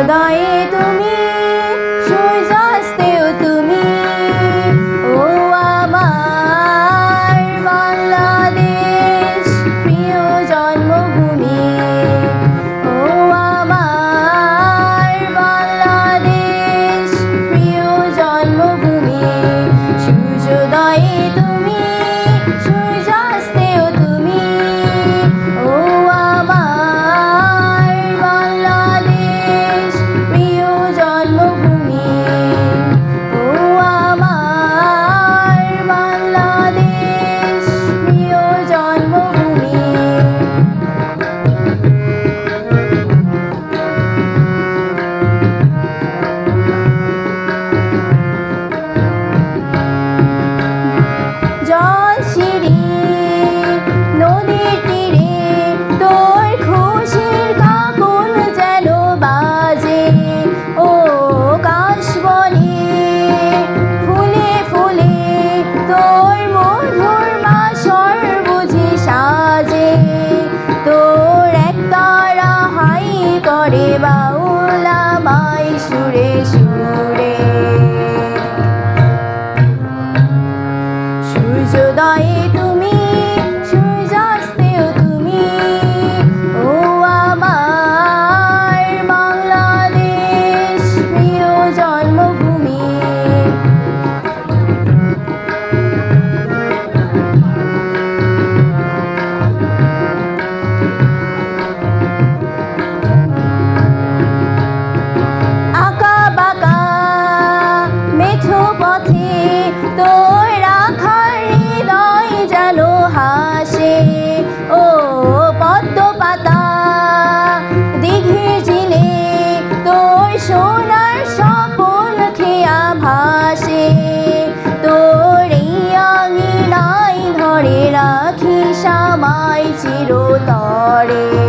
সূর্যোদয়ে তুমি, সূর্যাস্তেও তুমি, ও আমার বাংলাদেশ প্রিয় জন্মভূমি। ও আমার বাংলাদেশ প্রিয় জন্মভূমি। সূর্যোদয়ে তুমি, সূর্যাস্তেও তুমি, ও আমার বাংলাদেশ প্রিয় জন্মভূমি। ও আমার বাংলাদেশ প্রিয় জন্মভূমি। জলশিরি নদীর তীরে তোর খুশির কাকন যেন বাজে। ও কাশবনে ফুলে ফুলে তোর মধুর বাসর বুঝি সাজে। তোর একতারা হাই করে বাউল আমায় সুরে সুরে। সূর্যোদয়ে তুমি, সূর্যাস্তেও তুমি, ও আমার বাংলাদেশ প্রিয় জন্মভূমি। আঁকা বাঁকা মেঠো পথে তোর রাখার হৃদয় যেন হাসে। ও পদ্ম পাতা দিঘির চিলে তোর সোনার স্বপন খেয়া ভাসে। তোর এই আঙিনায় ধরে রাখি আমায় চিরতরে।